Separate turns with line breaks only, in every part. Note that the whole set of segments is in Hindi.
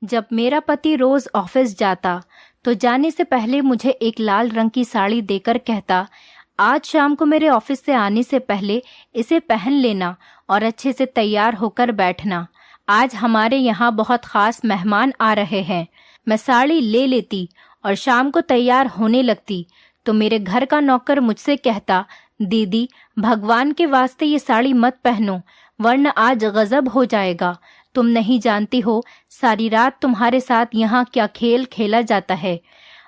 जब मेरा पति रोज ऑफिस जाता तो जाने से पहले मुझे एक लाल रंग की साड़ी देकर कहता, आज शाम को मेरे ऑफिस से आने से पहले इसे पहन लेना और अच्छे से तैयार होकर बैठना। आज हमारे यहाँ बहुत खास मेहमान आ रहे हैं। मैं साड़ी ले लेती और शाम को तैयार होने लगती तो मेरे घर का नौकर मुझसे कहता, दीदी भगवान के वास्ते ये साड़ी मत पहनो वरना आज गजब हो जाएगा। तुम नहीं जानती हो सारी रात तुम्हारे साथ यहाँ क्या खेल खेला जाता है।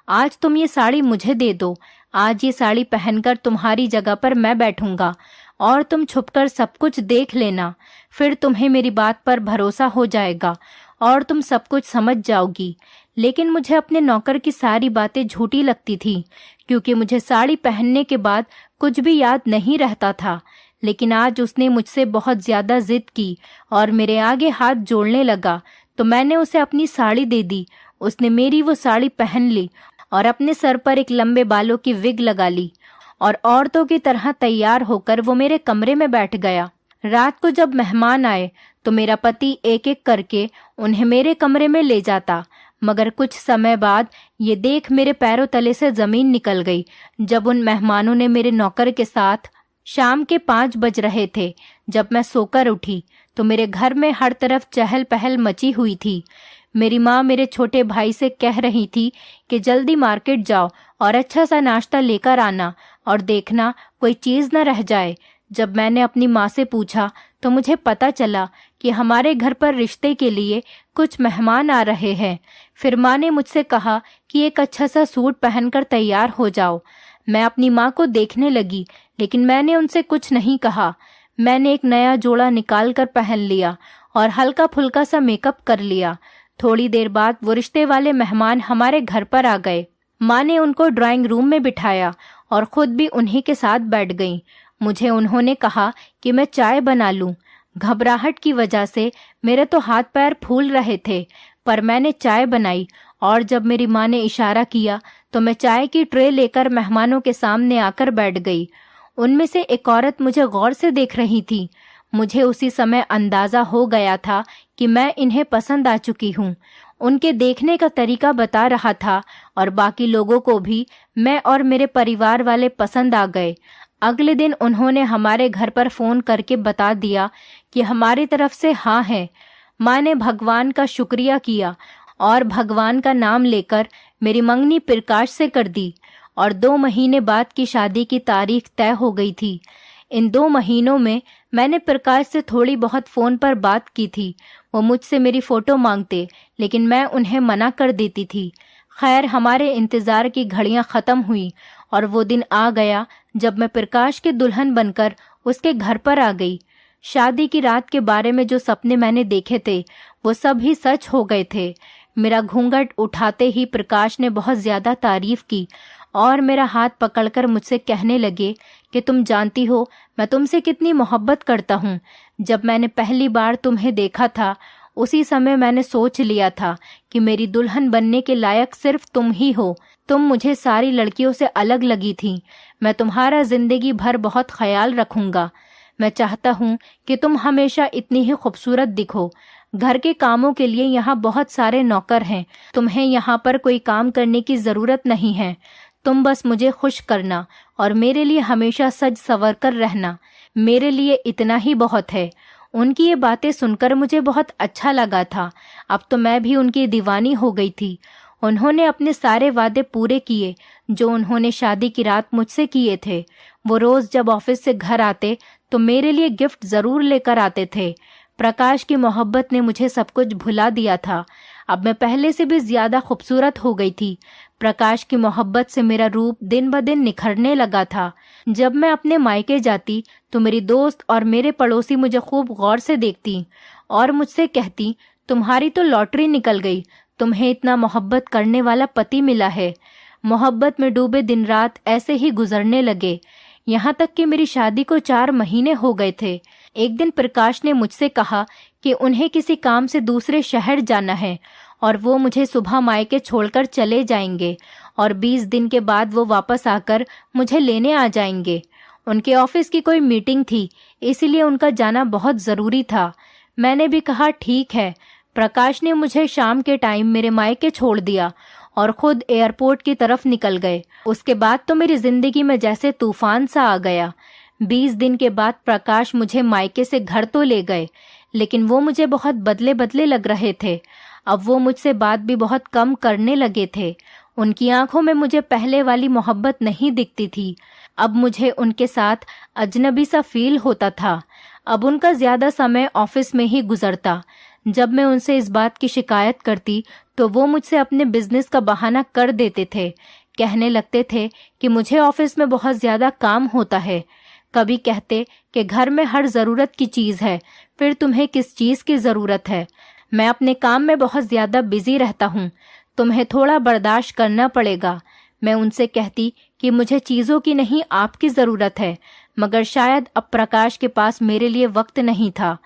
आज तुम ये साड़ी मुझे दे दो। आज ये साड़ी पहनकर तुम्हारी जगह पर मैं बैठूंगा और तुम छुपकर सब कुछ देख लेना। फिर तुम्हें मेरी बात पर भरोसा हो जाएगा और तुम सब कुछ समझ जाओगी। लेकिन मुझे अपने नौकर की सारी बातें झूठी लगती थी क्योंकि मुझे साड़ी पहनने के बाद कुछ भी याद नहीं रहता था। लेकिन आज उसने मुझसे बहुत ज्यादा जिद की और मेरे आगे हाथ जोड़ने लगा तो मैंने उसे अपनी साड़ी दे दी। उसने मेरी वो साड़ी पहन ली और अपने सर पर एक लंबे बालों की विग लगा ली और औरतों की तरह तैयार होकर वो मेरे कमरे में बैठ गया। रात को जब मेहमान आए तो मेरा पति एक एक करके उन्हें मेरे कमरे में ले जाता, मगर कुछ समय बाद ये देख मेरे पैरों तले से जमीन निकल गई जब उन मेहमानों ने मेरे नौकर के साथ शाम के 5 बज रहे थे। जब मैं सोकर उठी तो मेरे घर में हर तरफ चहल पहल मची हुई थी। मेरी माँ मेरे छोटे भाई से कह रही थी कि जल्दी मार्केट जाओ और अच्छा सा नाश्ता लेकर आना और देखना कोई चीज़ न रह जाए। जब मैंने अपनी माँ से पूछा तो मुझे पता चला कि हमारे घर पर रिश्ते के लिए कुछ मेहमान आ रहे हैं। फिर माँ ने मुझसे कहा कि एक अच्छा सा सूट पहनकर तैयार हो जाओ। मैं अपनी माँ को देखने लगी लेकिन मैंने उनसे कुछ नहीं कहा। मैंने एक नया जोड़ा निकाल कर पहन लिया और हल्का फुल्का सा मेकअप कर लिया। थोड़ी देर बाद वो रिश्ते वाले मेहमान हमारे घर पर आ गए। माँ ने उनको ड्राइंग रूम में बिठाया और खुद भी उन्हीं के साथ बैठ गई। मुझे उन्होंने कहा कि मैं चाय बना लूं। घबराहट की वजह से मेरे तो हाथ पैर फूल रहे थे, पर मैंने चाय बनाई और जब मेरी माँ ने इशारा किया तो मैं चाय की ट्रे लेकर मेहमानों के सामने आकर बैठ गई। उनमें से एक औरत मुझे गौर से देख रही थी। मुझे उसी समय अंदाजा हो गया था कि मैं इन्हें पसंद आ चुकी हूँ। उनके देखने का तरीका बता रहा था और बाकी लोगों को भी मैं और मेरे परिवार वाले पसंद आ गए। अगले दिन उन्होंने हमारे घर पर फोन करके बता दिया कि हमारी तरफ से हाँ है। माँ ने भगवान का शुक्रिया किया और भगवान का नाम लेकर मेरी मंगनी प्रकाश से कर दी और 2 महीने बाद की शादी की तारीख तय हो गई थी। इन 2 महीनों में मैंने प्रकाश से थोड़ी बहुत फ़ोन पर बात की थी। वो मुझसे मेरी फ़ोटो मांगते लेकिन मैं उन्हें मना कर देती थी। खैर हमारे इंतज़ार की घड़ियां ख़त्म हुई और वो दिन आ गया जब मैं प्रकाश की दुल्हन बनकर उसके घर पर आ गई। शादी की रात के बारे में जो सपने मैंने देखे थे वो सब ही सच हो गए थे। मेरा घूंघट उठाते ही प्रकाश ने बहुत ज़्यादा तारीफ की और मेरा हाथ पकड़कर मुझसे कहने लगे कि तुम जानती हो मैं तुमसे कितनी मोहब्बत करता हूँ। जब मैंने पहली बार तुम्हें देखा था उसी समय मैंने सोच लिया था कि मेरी दुल्हन बनने के लायक सिर्फ तुम ही हो। तुम मुझे सारी लड़कियों से अलग लगी थी। मैं तुम्हारा जिंदगी भर बहुत ख्याल रखूंगा। मैं चाहता हूँ कि तुम हमेशा इतनी ही खूबसूरत दिखो। घर के कामों के लिए यहाँ बहुत सारे नौकर हैं। तुम्हें यहाँ पर कोई काम करने की ज़रूरत नहीं है। तुम बस मुझे खुश करना और मेरे लिए हमेशा सज संवर कर रहना। मेरे लिए इतना ही बहुत है। उनकी ये बातें सुनकर मुझे बहुत अच्छा लगा था। अब तो मैं भी उनकी दीवानी हो गई थी। उन्होंने अपने सारे वादे पूरे किए जो उन्होंने शादी की रात मुझसे किए थे। वो रोज़ जब ऑफिस से घर आते तो मेरे लिए गिफ्ट ज़रूर लेकर आते थे। प्रकाश की मोहब्बत ने मुझे सब कुछ भुला दिया था। अब मैं पहले से भी ज़्यादा खूबसूरत हो गई थी। प्रकाश की मोहब्बत से मेरा रूप दिन ब दिन निखरने लगा था। जब मैं अपने मायके जाती तो मेरी दोस्त और मेरे पड़ोसी मुझे खूब गौर से देखती और मुझसे कहती, तुम्हारी तो लॉटरी निकल गई, तुम्हें इतना मोहब्बत करने वाला पति मिला है। मोहब्बत में डूबे दिन रात ऐसे ही गुजरने लगे। यहाँ तक कि मेरी शादी को 4 महीने हो गए थे। एक दिन प्रकाश ने मुझसे कहा कि उन्हें किसी काम से दूसरे शहर जाना है और वो मुझे सुबह मायके छोड़कर चले जाएंगे और 20 दिन के बाद वो वापस आकर मुझे लेने आ जाएंगे। उनके ऑफिस की कोई मीटिंग थी, इसीलिए उनका जाना बहुत ज़रूरी था। मैंने भी कहा ठीक है। प्रकाश ने मुझे शाम के टाइम मेरे मायके छोड़ दिया और खुद एयरपोर्ट की तरफ निकल गए। उसके बाद तो मेरी जिंदगी में जैसे तूफान सा आ गया। 20 दिन के बाद प्रकाश मुझे मायके से घर तो ले गए, लेकिन वो मुझे बहुत बदले बदले लग रहे थे। अब वो मुझसे बात भी बहुत कम करने लगे थे। उनकी आंखों में मुझे पहले वाली मोहब्बत नहीं दिखती थी। अब मुझे उनके साथ अजनबी सा फील होता था। अब उनका ज्यादा समय ऑफिस में ही गुजरता। जब मैं उनसे इस बात की शिकायत करती तो वो मुझसे अपने बिजनेस का बहाना कर देते थे। कहने लगते थे कि मुझे ऑफिस में बहुत ज्यादा काम होता है। कभी कहते कि घर में हर जरूरत की चीज है, फिर तुम्हें किस चीज की जरूरत है। मैं अपने काम में बहुत ज्यादा बिजी रहता हूँ, तुम्हें थोड़ा बर्दाश्त करना पड़ेगा। मैं उनसे कहती कि मुझे चीजों की नहीं, आपकी जरूरत है, मगर शायद अब प्रकाश के पास मेरे लिए वक्त नहीं था।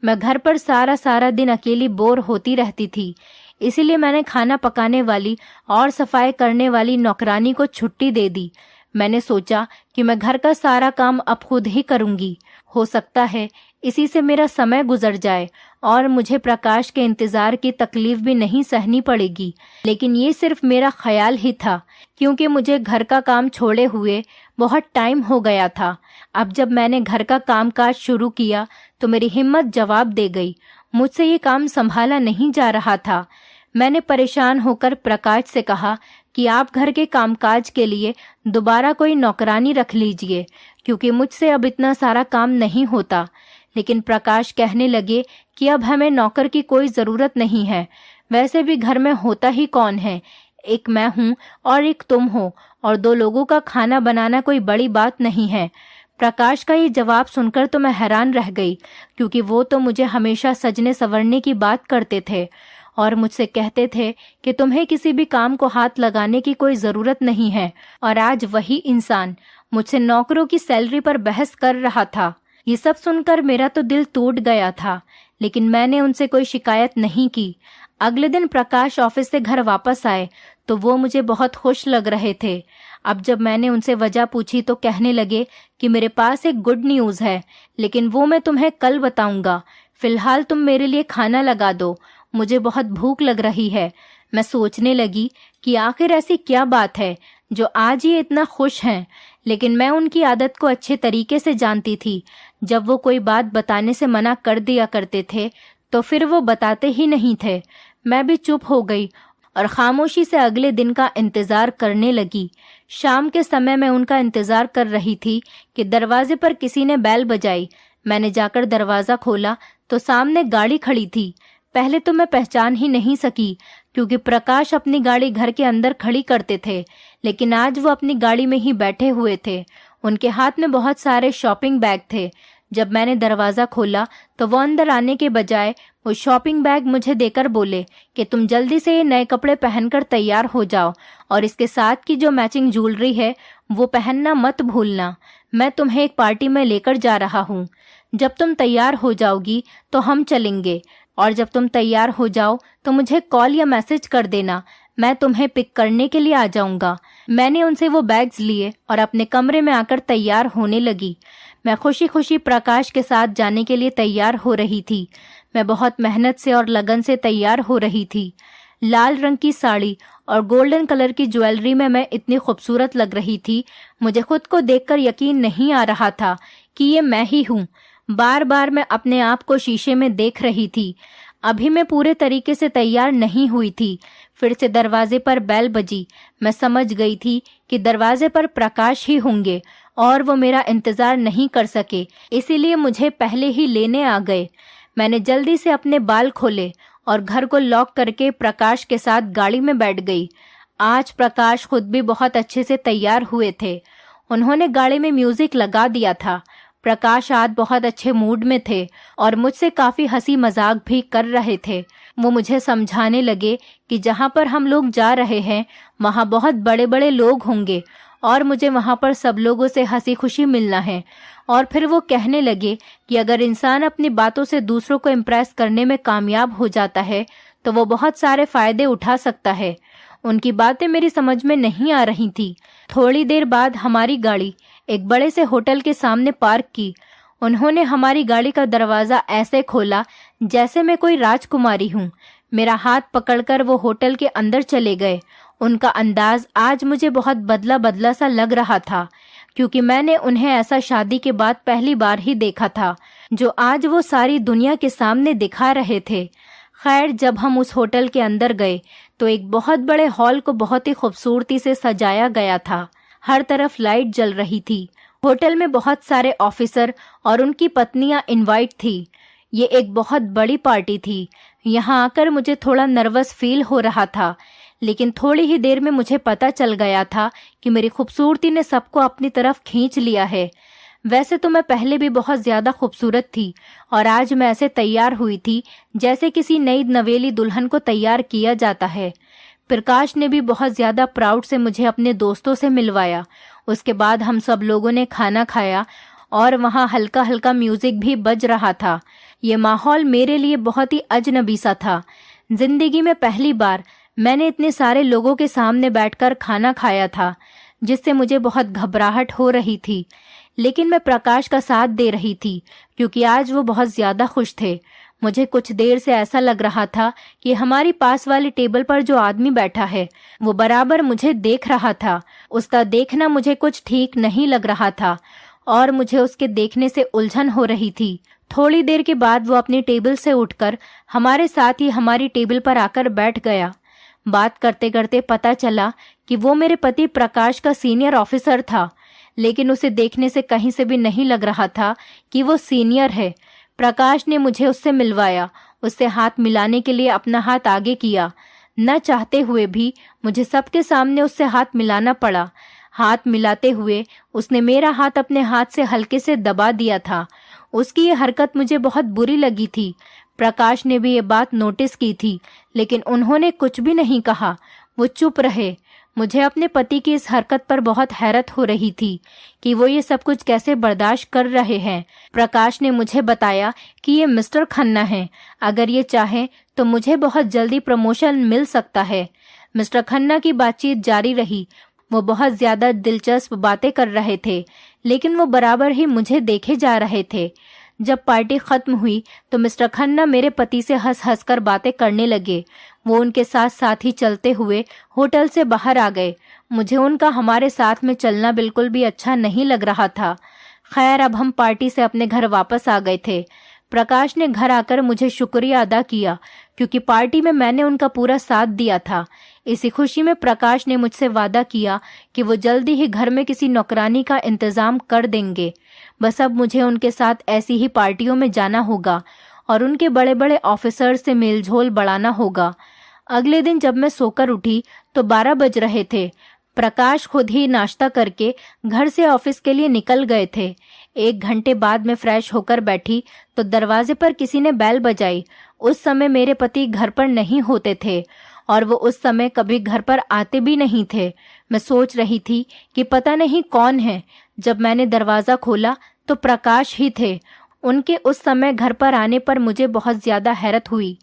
मैं घर पर सारा दिन अकेली बोर होती रहती थी। इसीलिए मैंने खाना पकाने वाली और सफाई करने वाली नौकरानी को छुट्टी दे दी। मैंने सोचा कि मैं घर का सारा काम अब खुद ही करूंगी। हो सकता है इसी से मेरा समय गुजर जाए और मुझे प्रकाश के इंतजार की तकलीफ भी नहीं सहनी पड़ेगी। लेकिन ये सिर्फ मेरा ख्याल ही था, क्योंकि मुझे घर का काम छोड़े हुए बहुत टाइम हो गया था। अब जब मैंने घर का कामकाज शुरू किया तो मेरी हिम्मत जवाब दे गई। मुझसे ये काम संभाला नहीं जा रहा था। मैंने परेशान होकर प्रकाश से कहा कि आप घर के कामकाज के लिए दोबारा कोई नौकरानी रख लीजिए, क्योंकि मुझसे अब इतना सारा काम नहीं होता। लेकिन प्रकाश कहने लगे कि अब हमें नौकर की कोई ज़रूरत नहीं है। वैसे भी घर में होता ही कौन है, एक मैं हूँ और एक तुम हो, और 2 लोगों का खाना बनाना कोई बड़ी बात नहीं है। प्रकाश का ये जवाब सुनकर तो मैं हैरान रह गई, क्योंकि वो तो मुझे हमेशा सजने संवरने की बात करते थे और मुझसे कहते थे कि तुम्हें किसी भी काम को हाथ लगाने की कोई ज़रूरत नहीं है। और आज वही इंसान मुझसे नौकरों की सैलरी पर बहस कर रहा था। ये सब सुनकर मेरा तो दिल टूट गया था, लेकिन मैंने उनसे कोई शिकायत नहीं की। अगले दिन प्रकाश ऑफिस से घर वापस आए तो वो मुझे बहुत खुश लग रहे थे। अब जब मैंने उनसे वजह पूछी तो कहने लगे कि मेरे पास एक गुड न्यूज़ है, लेकिन वो मैं तुम्हें कल बताऊंगा। फिलहाल तुम मेरे लिए खाना लगा दो, मुझे बहुत भूख लग रही है। मैं सोचने लगी कि आखिर ऐसी क्या बात है जो आज ये इतना खुश हैं, लेकिन मैं उनकी आदत को अच्छे तरीके से जानती थी। जब वो कोई बात बताने से मना कर दिया करते थे तो फिर वो बताते ही नहीं थे। मैं भी चुप हो गई और खामोशी से अगले दिन का इंतजार करने लगी। शाम के समय मैं उनका इंतजार कर रही थी कि दरवाजे पर किसी ने बैल बजाई। मैंने जाकर दरवाजा खोला तो सामने गाड़ी खड़ी थी। पहले तो मैं पहचान ही नहीं सकी, क्योंकि प्रकाश अपनी गाड़ी घर के अंदर खड़ी करते थे, लेकिन आज वो अपनी गाड़ी में ही बैठे हुए थे। उनके हाथ में बहुत सारे शॉपिंग बैग थे। जब मैंने दरवाज़ा खोला तो वो अंदर आने के बजाय वो शॉपिंग बैग मुझे देकर बोले कि तुम जल्दी से ये नए कपड़े पहनकर तैयार हो जाओ, और इसके साथ की जो मैचिंग ज्वेलरी है वो पहनना मत भूलना। मैं तुम्हें एक पार्टी में लेकर जा रहा हूँ। जब तुम तैयार हो जाओगी तो हम चलेंगे, और जब तुम तैयार हो जाओ तो मुझे कॉल या मैसेज कर देना, मैं तुम्हें पिक करने के लिए आ जाऊंगा। मैंने उनसे वो बैग्स लिए और अपने कमरे में आकर तैयार होने लगी। मैं खुशी खुशी प्रकाश के साथ जाने के लिए तैयार हो रही थी। मैं बहुत मेहनत से और लगन से तैयार हो रही थी। लाल रंग की साड़ी और गोल्डन कलर की ज्वेलरी में मैं इतनी खूबसूरत लग रही थी, मुझे खुद को देखकर यकीन नहीं आ रहा था कि ये मैं ही हूँ। बार बार मैं अपने आप को शीशे में देख रही थी। अभी मैं पूरे तरीके से तैयार नहीं हुई थी। फिर से दरवाजे पर बेल बजी। मैं समझ गई थी कि दरवाजे पर प्रकाश ही होंगे और वो मेरा इंतजार नहीं कर सके, इसीलिए मुझे पहले ही लेने आ गए। मैंने जल्दी से अपने बाल खोले और घर को लॉक करके प्रकाश के साथ गाड़ी में बैठ गई। आज प्रकाश खुद भी बहुत अच्छे से तैयार हुए थे। उन्होंने गाड़ी में म्यूजिक लगा दिया था। प्रकाश आज बहुत अच्छे मूड में थे और मुझसे काफी हंसी मजाक भी कर रहे थे। वो मुझे समझाने लगे कि जहाँ पर हम लोग जा रहे हैं वहाँ बहुत बड़े बड़े लोग होंगे और मुझे वहाँ पर सब लोगों से हंसी खुशी मिलना है। और फिर वो कहने लगे कि अगर इंसान अपनी बातों से दूसरों को इम्प्रेस करने में कामयाब हो जाता है तो वो बहुत सारे फायदे उठा सकता है। उनकी बातें मेरी समझ में नहीं आ रही थी। थोड़ी देर बाद हमारी गाड़ी एक बड़े से होटल के सामने पार्क की। उन्होंने हमारी गाड़ी का दरवाज़ा ऐसे खोला जैसे मैं कोई राजकुमारी हूँ। मेरा हाथ पकड़कर वो होटल के अंदर चले गए। उनका अंदाज आज मुझे बहुत बदला बदला सा लग रहा था, क्योंकि मैंने उन्हें ऐसा शादी के बाद पहली बार ही देखा था, जो आज वो सारी दुनिया के सामने दिखा रहे थे। खैर, जब हम उस होटल के अंदर गए तो एक बहुत बड़े हॉल को बहुत ही खूबसूरती से सजाया गया था। हर तरफ लाइट जल रही थी। होटल में बहुत सारे ऑफिसर और उनकी पत्नियां इनवाइट थी। ये एक बहुत बड़ी पार्टी थी। यहाँ आकर मुझे थोड़ा नर्वस फील हो रहा था, लेकिन थोड़ी ही देर में मुझे पता चल गया था कि मेरी खूबसूरती ने सबको अपनी तरफ खींच लिया है। वैसे तो मैं पहले भी बहुत ज्यादा खूबसूरत थी और आज मैं ऐसे तैयार हुई थी जैसे किसी नई नवेली दुल्हन को तैयार किया जाता है। प्रकाश ने भी बहुत ज्यादा प्राउड से मुझे अपने दोस्तों से मिलवाया। उसके बाद हम सब लोगों ने खाना खाया और वहाँ हल्का हल्का म्यूजिक भी बज रहा था। ये माहौल मेरे लिए बहुत ही अजनबी सा था। जिंदगी में पहली बार मैंने इतने सारे लोगों के सामने बैठकर खाना खाया था, जिससे मुझे बहुत घबराहट हो रही थी। लेकिन मैं प्रकाश का साथ दे रही थी, क्योंकि आज वो बहुत ज्यादा खुश थे। मुझे कुछ देर से ऐसा लग रहा था कि हमारी पास वाली टेबल पर जो आदमी बैठा है वो बराबर मुझे देख रहा था। उसका देखना मुझे कुछ ठीक नहीं लग रहा था और मुझे उसके देखने से उलझन हो रही थी। थोड़ी देर के बाद वो अपनी टेबल से उठकर हमारे साथ ही हमारी टेबल पर आकर बैठ गया। बात करते करते पता चला कि वो मेरे पति प्रकाश का सीनियर ऑफिसर था, लेकिन उसे देखने से कहीं से भी नहीं लग रहा था कि वो सीनियर है। प्रकाश ने मुझे उससे मिलवाया। उससे हाथ मिलाने के लिए अपना हाथ आगे किया। न चाहते हुए भी मुझे सबके सामने उससे हाथ मिलाना पड़ा। हाथ मिलाते हुए उसने मेरा हाथ अपने हाथ से हल्के से दबा दिया था। उसकी ये हरकत मुझे बहुत बुरी लगी थी। प्रकाश ने भी ये बात नोटिस की थी, लेकिन उन्होंने कुछ भी नहीं कहा। वो चुप रहे। मुझे अपने पति की इस हरकत पर बहुत हैरत हो रही थी कि वो ये सब कुछ कैसे बर्दाश्त कर रहे हैं। प्रकाश ने मुझे बताया कि ये मिस्टर खन्ना हैं। अगर ये चाहें तो मुझे बहुत जल्दी प्रमोशन मिल सकता है। मिस्टर खन्ना की बातचीत जारी रही। वो बहुत ज्यादा दिलचस्प बातें कर रहे थे, लेकिन वो बराबर ही मुझे देखे जा रहे थे। जब पार्टी खत्म हुई तो मिस्टर खन्ना मेरे पति से हंस हंस कर बातें करने लगे। वो उनके साथ साथ ही चलते हुए होटल से बाहर आ गए। मुझे उनका हमारे साथ में चलना बिल्कुल भी अच्छा नहीं लग रहा था। खैर, अब हम पार्टी से अपने घर वापस आ गए थे। प्रकाश ने घर आकर मुझे शुक्रिया अदा किया, क्योंकि पार्टी में मैंने उनका पूरा साथ दिया था। इसी खुशी में प्रकाश ने मुझसे वादा किया कि वो जल्दी ही घर में किसी नौकरानी का इंतजाम कर देंगे। बस अब मुझे उनके साथ ऐसी ही पार्टियों में जाना होगा और उनके बड़े बड़े ऑफिसर से मेलझोल बढ़ाना होगा। अगले दिन जब मैं सोकर उठी तो 12 बज रहे थे। प्रकाश खुद ही नाश्ता करके घर से ऑफिस के लिए निकल गए थे। 1 घंटे बाद मैं फ्रेश होकर बैठी तो दरवाजे पर किसी ने बेल बजाई। उस समय मेरे पति घर पर नहीं होते थे और वो उस समय कभी घर पर आते भी नहीं थे। मैं सोच रही थी कि पता नहीं कौन है। जब मैंने दरवाजा खोला तो प्रकाश ही थे। उनके उस समय घर पर आने पर मुझे बहुत ज्यादा हैरत हुई,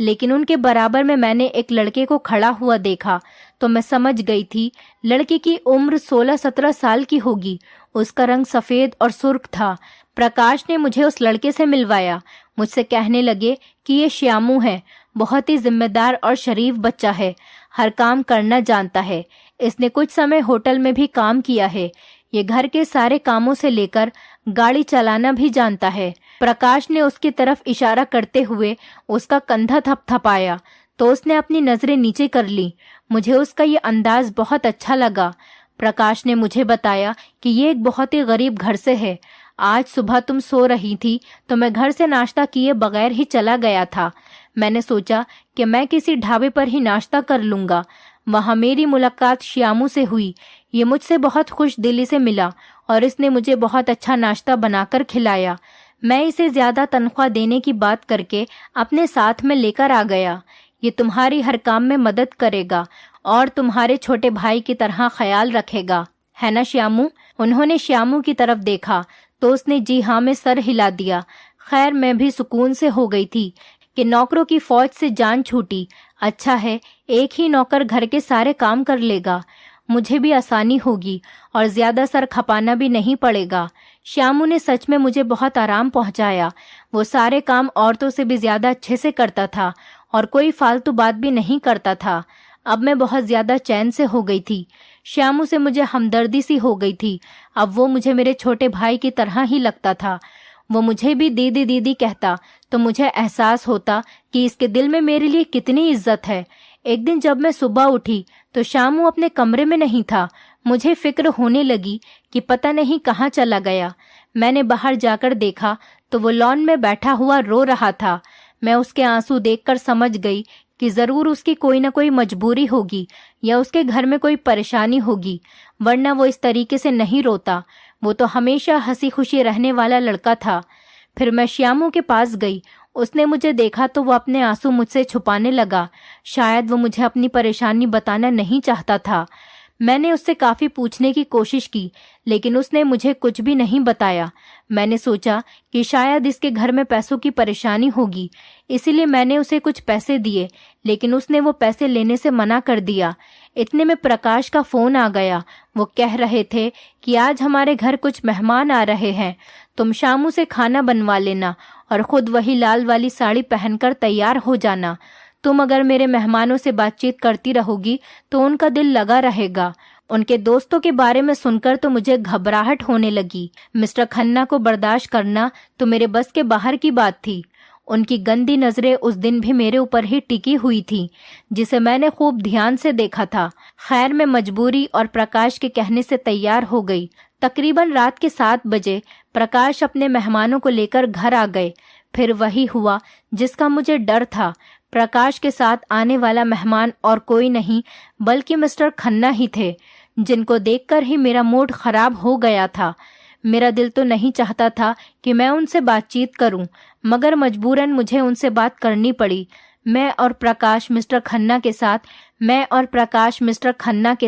लेकिन उनके बराबर में मैंने एक लड़के को खड़ा हुआ देखा तो मैं समझ गई थी लड़के की उम्र 16-17 साल की होगी। उसका रंग सफेद और सुर्ख था। प्रकाश ने मुझे उस लड़के से मिलवाया। मुझसे कहने लगे कि ये श्यामू है, बहुत ही जिम्मेदार और शरीफ बच्चा है, हर काम करना जानता है। इसने कुछ समय होटल में भी काम किया है। ये घर के सारे कामों से लेकर गाड़ी चलाना भी जानता है। प्रकाश ने उसकी तरफ इशारा करते हुए उसका कंधा थपथपाया तो उसने अपनी नजरें नीचे कर ली। मुझे उसका ये अंदाज बहुत अच्छा लगा। प्रकाश ने मुझे बताया कि ये एक बहुत ही गरीब घर से है। आज सुबह तुम सो रही थी तो मैं घर से नाश्ता किए बगैर ही चला गया था। मैंने सोचा कि मैं किसी ढाबे पर ही नाश्ता कर लूंगा। वहाँ मेरी मुलाकात श्यामू से हुई। ये मुझसे बहुत खुश दिली से मिला और इसने मुझे बहुत अच्छा नाश्ता बनाकर खिलाया। मैं इसे ज्यादा तनख्वाह देने की बात करके अपने साथ में लेकर आ गया। ये तुम्हारी हर काम में मदद करेगा और तुम्हारे छोटे भाई की तरह ख्याल रखेगा, है ना श्यामू? उन्होंने श्यामू की तरफ देखा तो उसने जी हाँ में सर हिला दिया। खैर, मैं भी सुकून से हो गई थी कि नौकरों की फौज से जान छूटी। अच्छा है, एक ही नौकर घर के सारे काम कर लेगा। मुझे भी आसानी होगी और ज्यादा सर खपाना भी नहीं पड़ेगा। श्यामू ने सच में मुझे बहुत आराम पहुंचाया। वो सारे काम औरतों से भी ज्यादा अच्छे से करता था और कोई फालतू बात भी नहीं करता था। अब मैं बहुत ज्यादा चैन से हो गई थी। श्यामू से मुझे हमदर्दी सी हो गई थी। अब वो मुझे मेरे छोटे भाई की तरह ही लगता था। वो मुझे भी दीदी दीदी कहता तो मुझे एहसास होता कि इसके दिल में मेरे लिए कितनी इज्जत है। एक दिन जब मैं सुबह उठी तो श्यामू अपने कमरे में नहीं था। मुझे फिक्र होने लगी कि पता नहीं कहाँ चला गया। मैंने बाहर जाकर देखा तो वो लॉन में बैठा हुआ रो रहा था। मैं उसके आंसू देखकर समझ गई कि जरूर उसकी कोई न कोई मजबूरी होगी या उसके घर में कोई परेशानी होगी, वरना वो इस तरीके से नहीं रोता। वो तो हमेशा हंसी खुशी रहने वाला लड़का था। फिर मैं श्यामू के पास गई। उसने मुझे देखा तो वो अपने आंसू मुझसे छुपाने लगा। शायद वो मुझे अपनी परेशानी बताना नहीं चाहता था। मैंने उससे काफी पूछने की कोशिश की, लेकिन उसने मुझे कुछ भी नहीं बताया। मैंने सोचा कि शायद इसके घर में पैसों की परेशानी होगी, इसीलिए मैंने उसे कुछ पैसे दिए, लेकिन उसने वो पैसे लेने से मना कर दिया। इतने में प्रकाश का फोन आ गया। वो कह रहे थे कि आज हमारे घर कुछ मेहमान आ रहे हैं, तुम श्यामू से खाना बनवा लेना और खुद वही लाल वाली साड़ी पहनकर तैयार हो जाना। तुम अगर मेरे मेहमानों से बातचीत करती रहोगी तो उनका दिल लगा रहेगा। उनके दोस्तों के बारे में सुनकर तो मुझे घबराहट होने लगी। मिस्टर खन्ना को बर्दाश्त करना तो मेरे बस के बाहर की बात थी। उनकी गंदी नजरें उस दिन भी मेरे ऊपर ही टिकी हुई थी, जिसे मैंने खूब ध्यान से देखा था। खैर, मैं मजबूरी और प्रकाश के कहने से तैयार हो गई। तकरीबन रात के 7 बजे प्रकाश अपने मेहमानों को लेकर घर आ गए। फिर वही हुआ जिसका मुझे डर था। प्रकाश के साथ आने वाला मेहमान और कोई नहीं बल्कि मिस्टर खन्ना ही थे, जिनको देखकर ही मेरा मूड खराब हो गया था। मेरा दिल तो नहीं चाहता था कि मैं उनसे बातचीत करूं, मगर मजबूरन मुझे उनसे बात करनी पड़ी। मैं और प्रकाश मिस्टर खन्ना के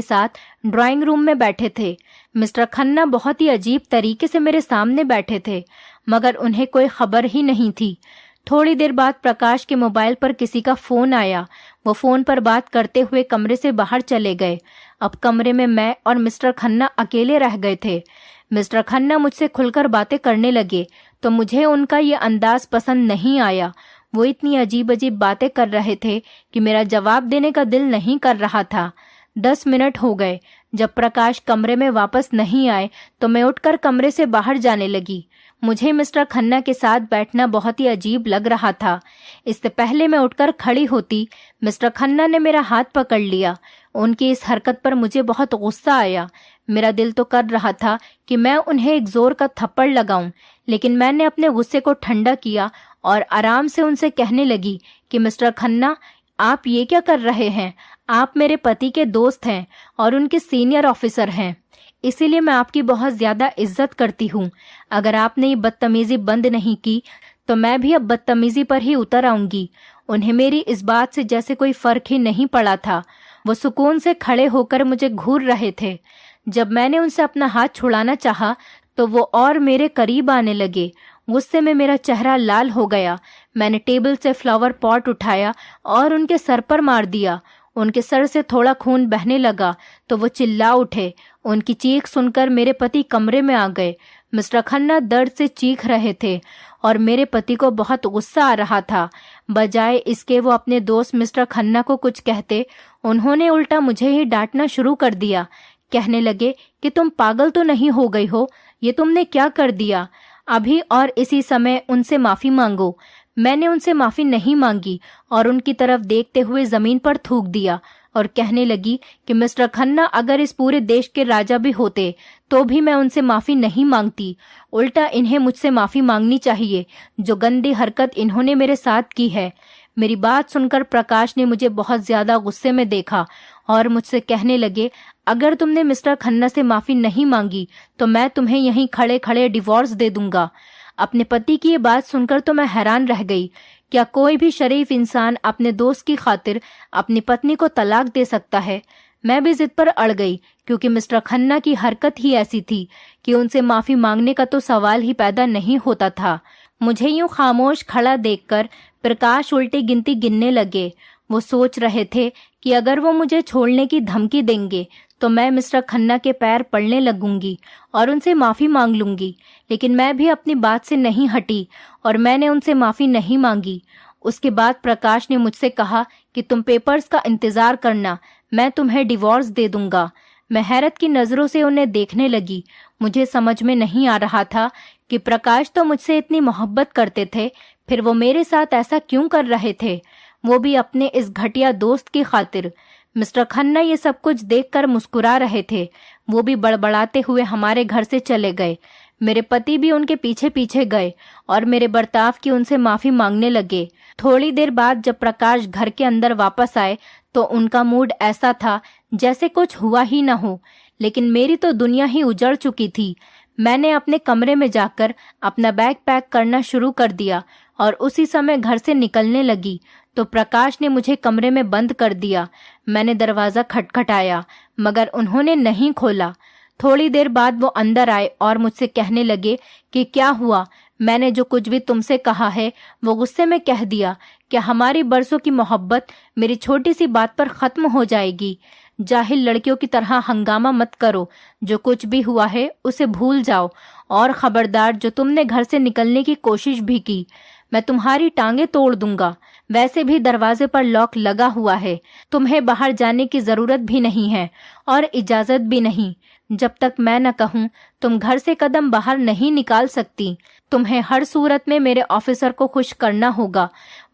साथ ड्राइंग रूम में बैठे थे। मिस्टर खन्ना बहुत ही अजीब तरीके से मेरे सामने बैठे थे, मगर उन्हें कोई खबर ही नहीं थी। थोड़ी देर बाद प्रकाश के मोबाइल पर किसी का फोन आया। वो फोन पर बात करते हुए कमरे से बाहर चले गए। अब कमरे में मैं और मिस्टर खन्ना अकेले रह गए थे। मिस्टर खन्ना मुझसे खुलकर बातें करने लगे तो मुझे उनका ये अंदाज पसंद नहीं आया। वो इतनी अजीब अजीब बातें कर रहे थे कि मेरा जवाब देने का दिल नहीं कर रहा था। 10 मिनट हो गए। जब प्रकाश कमरे में वापस नहीं आए तो मैं उठकर कमरे से बाहर जाने लगी। मुझे मिस्टर खन्ना के साथ बैठना बहुत ही अजीब लग रहा था। इससे पहले मैं उठकर खड़ी होती, मिस्टर खन्ना ने मेरा हाथ पकड़ लिया। उनकी इस हरकत पर मुझे बहुत गुस्सा आया। मेरा दिल तो कर रहा था कि मैं उन्हें एक जोर का थप्पड़ लगाऊं, लेकिन मैंने अपने गुस्से को ठंडा किया और आराम से उनसे कहने लगी कि मिस्टर खन्ना, आप ये क्या कर रहे हैं? आप मेरे पति के दोस्त हैं और उनके सीनियर ऑफिसर हैं, इसीलिए मैं आपकी बहुत ज्यादा इज्जत करती हूँ। अगर आपने ये बदतमीजी बंद नहीं की तो मैं भी अब बदतमीजी पर ही उतर आऊंगी। उन्हें मेरी इस बात से जैसे कोई फर्क ही नहीं पड़ा था। वो सुकून से खड़े होकर मुझे घूर रहे थे। जब मैंने उनसे अपना हाथ छुड़ाना चाहा तो वो और मेरे करीब आने लगे। गुस्से में मेरा चेहरा लाल हो गया। मैंने टेबल से फ्लावर पॉट उठाया और उनके सर पर मार दिया। उनके सर से थोड़ा खून बहने लगा तो वो चिल्ला उठे। उनकी चीख सुनकर मेरे पति कमरे में आ गए। मिस्टर खन्ना दर्द से चीख रहे थे और मेरे पति को बहुत गुस्सा आ रहा था। बजाय इसके वो अपने दोस्त मिस्टर खन्ना को कुछ कहते, उन्होंने उल्टा मुझे ही डांटना शुरू कर दिया। कहने लगे कि तुम पागल तो नहीं हो गई हो? ये तुमने क्या कर दिया? अभी और इसी समय उनसे माफी मांगो। मैंने उनसे माफी नहीं मांगी और उनकी तरफ देखते हुए जमीन पर थूक दिया और कहने लगी कि मिस्टर खन्ना अगर इस पूरे देश के राजा भी होते तो भी मैं उनसे माफी नहीं मांगती। उल्टा इन्हें मुझसे माफी मांगनी चाहिए, जो गंदी हरकत इन्होंने मेरे साथ की है। मेरी बात सुनकर प्रकाश ने मुझे बहुत ज्यादा गुस्से में देखा और मुझसे कहने लगे, अगर तुमने मिस्टर खन्ना से माफी नहीं मांगी तो मैं तुम्हें यहीं खड़े खड़े डिवोर्स दे दूंगा। अपने पति की ये बात सुनकर तो मैं हैरान रह गई। क्या कोई भी शरीफ इंसान अपने दोस्त की खातिर अपनी पत्नी को तलाक दे सकता है? मैं भी जिद पर अड़ गई, क्योंकि मिस्टर खन्ना की हरकत ही ऐसी थी कि उनसे माफी मांगने का तो सवाल ही पैदा नहीं होता था। मुझे यूं खामोश खड़ा देखकर प्रकाश उल्टी गिनती गिनने लगे। वो सोच रहे थे कि अगर वो मुझे छोड़ने की धमकी देंगे तो मैं मिस्टर खन्ना के पैर पड़ने लगूंगी और उनसे माफी मांग लूंगी। लेकिन मैं भी अपनी बात से नहीं हटी और मैंने उनसे माफ़ी नहीं मांगी। उसके बाद प्रकाश ने मुझसे कहा कि तुम पेपर्स का इंतज़ार करना, मैं तुम्हें डिवोर्स दे दूंगा। मैं हैरत की नज़रों से उन्हें देखने लगी। मुझे समझ में नहीं आ रहा था कि प्रकाश तो मुझसे इतनी मोहब्बत करते थे, फिर वो मेरे साथ ऐसा क्यों कर रहे थे, वो भी अपने इस घटिया दोस्त की खातिर। मिस्टर खन्ना ये सब कुछ देखकर मुस्कुरा रहे थे। वो भी बड़बड़ाते हुए हमारे घर से चले गए। मेरे पति भी उनके पीछे पीछे गए और मेरे बर्ताव की उनसे माफ़ी मांगने लगे। थोड़ी देर बाद जब प्रकाश घर के अंदर वापस आए तो उनका मूड ऐसा था जैसे कुछ हुआ ही न हो, लेकिन मेरी तो दुनिया ही उजड़ चुकी थी। मैंने अपने कमरे में जाकर अपना बैग पैक करना शुरू कर दिया और उसी समय घर से निकलने लगी तो प्रकाश ने मुझे कमरे में बंद कर दिया। मैंने दरवाज़ा खटखटाया मगर उन्होंने नहीं खोला। थोड़ी देर बाद वो अंदर आए और मुझसे कहने लगे कि क्या हुआ, मैंने जो कुछ भी तुमसे कहा है वो गुस्से में कह दिया। क्या हमारी बरसों की मोहब्बत मेरी छोटी सी बात पर ख़त्म हो जाएगी? जाहिल लड़कियों की तरह हंगामा मत करो। जो कुछ भी हुआ है उसे भूल जाओ और ख़बरदार, जो तुमने घर से निकलने की कोशिश भी की, मैं तुम्हारी टांगे तोड़ दूंगा। वैसे भी दरवाजे पर लॉक लगा हुआ है। तुम्हें बाहर जाने की ज़रूरत भी नहीं है और इजाज़त भी नहीं। जब तक मैं न कहूँ तुम घर से कदम बाहर नहीं निकाल सकती। तुम्हें हर सूरत में मेरे ऑफिसर को खुश करना होगा,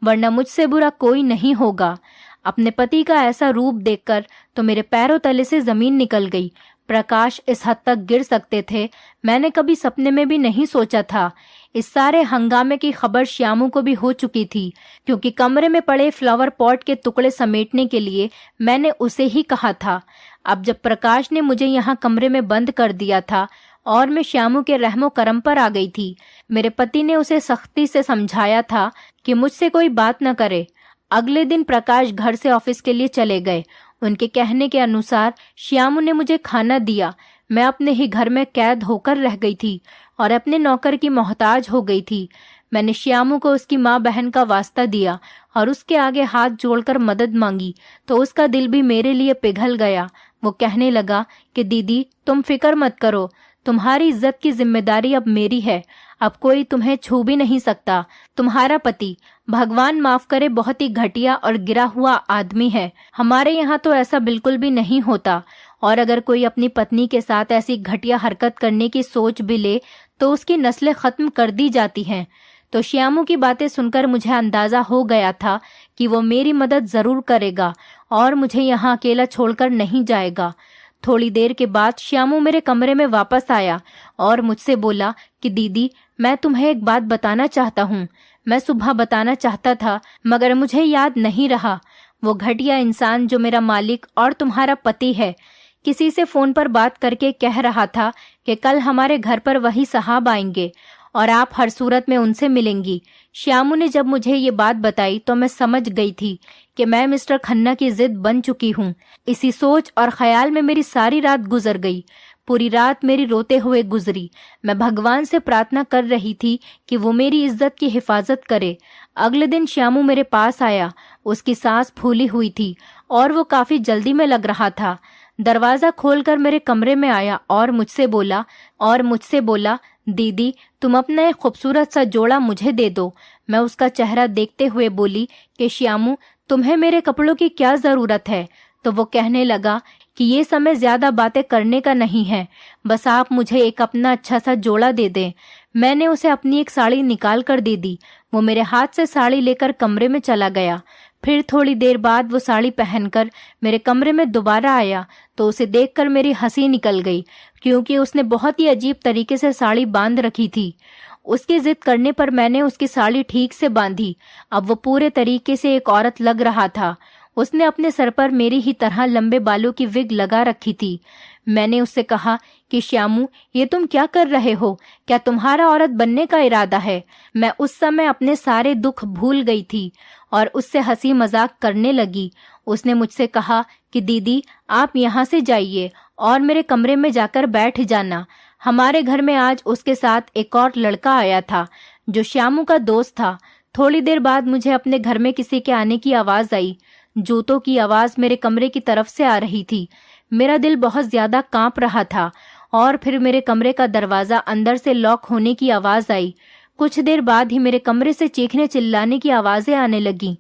वरना मुझसे बुरा कोई नहीं होगा। अपने पति का ऐसा रूप देखकर तो मेरे पैरों तले से ज़मीन निकल गई। प्रकाश इस हद तक गिर सकते थे, मैंने कभी सपने में भी नहीं सोचा था। इस सारे हंगामे की खबर श्यामू को भी हो चुकी थी, क्योंकि कमरे में पड़े फ्लावर पॉट के टुकड़े समेटने के लिए मैंने उसे ही कहा था। अब जब प्रकाश ने मुझे यहाँ कमरे में बंद कर दिया था और मैं श्यामू के रहमो करम पर आ गई थी, मेरे पति ने उसे सख्ती से समझाया था कि मुझसे कोई बात न करे। अगले दिन प्रकाश घर से ऑफिस के लिए चले गए। उनके कहने के अनुसार श्यामू ने मुझे खाना दिया। मैं अपने ही घर में कैद होकर रह गई थी और अपने नौकर की मोहताज हो गई थी। मैंने श्यामू को उसकी माँ बहन का वास्ता दिया और उसके आगे हाथ जोड़कर मदद मांगी तो उसका दिल भी मेरे लिए पिघल गया। वो कहने लगा कि दीदी तुम फिक्र मत करो, तुम्हारी इज्जत की जिम्मेदारी अब मेरी है। अब कोई तुम्हें छू भी नहीं सकता। तुम्हारा पति, भगवान माफ करे, बहुत ही घटिया और गिरा हुआ आदमी है। हमारे यहाँ तो ऐसा बिल्कुल भी नहीं होता, और अगर कोई अपनी पत्नी के साथ ऐसी घटिया हरकत करने की सोच भी ले तो उसकी नस्लें खत्म कर दी जाती हैं। तो श्यामू की बातें सुनकर मुझे अंदाजा हो गया था कि वो मेरी मदद जरूर करेगा और मुझे यहाँ अकेला छोड़कर नहीं जाएगा। थोड़ी देर के बाद श्यामू मेरे कमरे में वापस आया और मुझसे बोला कि दीदी मैं तुम्हें एक बात बताना चाहता हूँ। मैं सुबह बताना चाहता था मगर मुझे याद नहीं रहा। वो घटिया इंसान जो मेरा मालिक और तुम्हारा पति है, किसी से फोन पर बात करके कह रहा था कि कल हमारे घर पर वही साहब आएंगे और आप हर सूरत में उनसे मिलेंगी। श्यामू ने जब मुझे ये बात बताई तो मैं समझ गई थी कि मैं मिस्टर खन्ना की जिद बन चुकी हूँ। इसी सोच और ख्याल में मेरी सारी रात गुजर गई। पूरी रात मेरी रोते हुए गुजरी। मैं भगवान से प्रार्थना कर रही थी कि वो मेरी इज्जत की हिफाजत करे। अगले दिन श्यामू मेरे पास आया। उसकी सांस फूली हुई थी और वो काफी जल्दी में लग रहा था। दरवाजा खोलकर मेरे कमरे में आया और मुझसे बोला दीदी तुम अपना एक खूबसूरत सा जोड़ा मुझे दे दो। मैं उसका चेहरा देखते हुए बोली कि श्यामू तुम्हें मेरे कपड़ों की क्या जरूरत है? तो वो कहने लगा कि ये समय ज्यादा बातें करने का नहीं है, बस आप मुझे एक अपना अच्छा सा जोड़ा दे दें। मैंने उसे अपनी एक साड़ी निकाल कर दे दी। वो मेरे हाथ से साड़ी लेकर कमरे में चला गया। फिर थोड़ी देर बाद वो साड़ी पहनकर मेरे कमरे में दोबारा आया तो उसे देखकर मेरी हंसी निकल गई, क्योंकि उसने बहुत ही अजीब तरीके से साड़ी बांध रखी थी। उसकी जिद करने पर मैंने उसकी साड़ी ठीक से बांधी। अब वो पूरे तरीके से एक औरत लग रहा था। उसने अपने सर पर मेरी ही तरह लंबे बालों की विग लगा रखी थी। मैंने उससे कहा कि श्यामू ये तुम क्या कर रहे हो? क्या तुम्हारा औरत बनने का इरादा है? मैं उस समय अपने सारे दुख भूल गई थी और उससे हंसी मजाक करने लगी। उसने मुझसे कहा कि दीदी आप यहाँ से जाइए और मेरे कमरे में जाकर बैठ जाना। हमारे घर में आज उसके साथ एक और लड़का आया था जो श्यामू का दोस्त था। थोड़ी देर बाद मुझे अपने घर में किसी के आने की आवाज आई। जूतों की आवाज मेरे कमरे की तरफ से आ रही थी। मेरा दिल बहुत ज्यादा कांप रहा था और फिर मेरे कमरे का दरवाज़ा अंदर से लॉक होने की आवाज़ आई। कुछ देर बाद ही मेरे कमरे से चीखने चिल्लाने की आवाज़ें आने लगीं।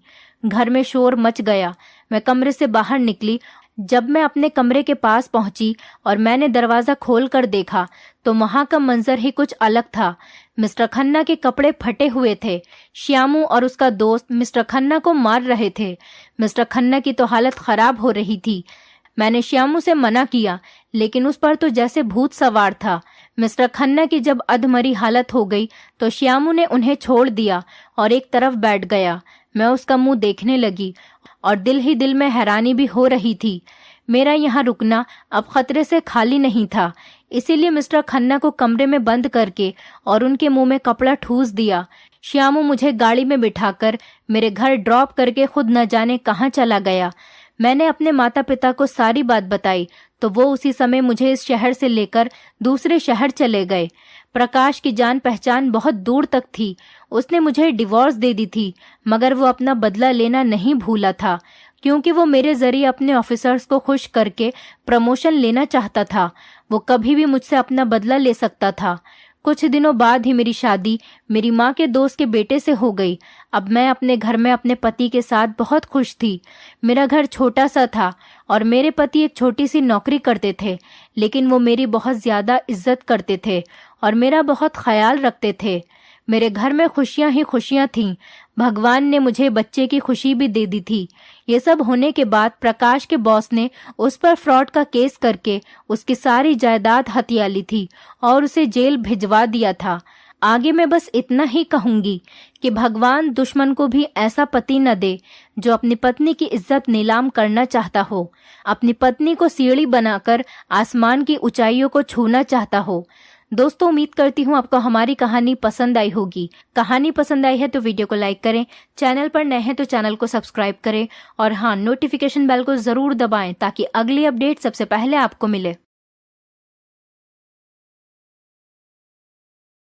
घर में शोर मच गया। मैं कमरे से बाहर निकली। जब मैं अपने कमरे के पास पहुंची और मैंने दरवाज़ा खोल कर देखा तो वहाँ का मंजर ही कुछ अलग था। मिस्टर खन्ना के कपड़े फटे हुए थे। श्यामू और उसका दोस्त मिस्टर खन्ना को मार रहे थे। मिस्टर खन्ना की तो हालत खराब हो रही थी। मैंने श्यामू से मना किया, लेकिन उस पर तो जैसे भूत सवार था। मिस्टर खन्ना की जब अधमरी हालत हो गई तो श्यामू ने उन्हें छोड़ दिया और एक तरफ बैठ गया। मैं उसका मुंह देखने लगी और दिल ही दिल में हैरानी भी हो रही थी। मेरा यहाँ रुकना अब खतरे से खाली नहीं था, इसीलिए मिस्टर खन्ना को कमरे में बंद करके और उनके मुंह में कपड़ा ठूस दिया। श्यामू मुझे गाड़ी में बिठाकर मेरे घर ड्रॉप करके खुद न जाने कहाँ चला गया। मैंने अपने माता पिता को सारी बात बताई तो वो उसी समय मुझे इस शहर से लेकर दूसरे शहर चले गए। प्रकाश की जान पहचान बहुत दूर तक थी। उसने मुझे डिवोर्स दे दी थी, मगर वो अपना बदला लेना नहीं भूला था, क्योंकि वो मेरे जरिए अपने ऑफिसर्स को खुश करके प्रमोशन लेना चाहता था। वो कभी भी मुझसे अपना बदला ले सकता था। कुछ दिनों बाद ही मेरी शादी मेरी माँ के दोस्त के बेटे से हो गई। अब मैं अपने घर में अपने पति के साथ बहुत खुश थी। मेरा घर छोटा सा था और मेरे पति एक छोटी सी नौकरी करते थे, लेकिन वो मेरी बहुत ज़्यादा इज्जत करते थे और मेरा बहुत ख्याल रखते थे। मेरे घर में खुशियां ही खुशियां थीं। भगवान ने मुझे बच्चे की खुशी भी दे दी थी। ये सब होने के बाद प्रकाश के बॉस ने उस पर फ्रॉड का केस करके उसकी सारी जायदाद हथिया ली थी और उसे जेल भिजवा दिया था। आगे मैं बस इतना ही कहूंगी कि भगवान दुश्मन को भी ऐसा पति न दे जो अपनी पत्नी की इज्जत नीलाम करना चाहता हो, अपनी पत्नी को सीढ़ी बनाकर आसमान की ऊंचाइयों को छूना चाहता हो। दोस्तों, उम्मीद करती हूँ आपको हमारी कहानी पसंद आई होगी। कहानी पसंद आई है तो वीडियो को लाइक करें, चैनल पर नए हैं तो चैनल को सब्सक्राइब करें और हाँ, नोटिफिकेशन बेल को जरूर दबाएं ताकि अगली अपडेट सबसे पहले आपको मिले।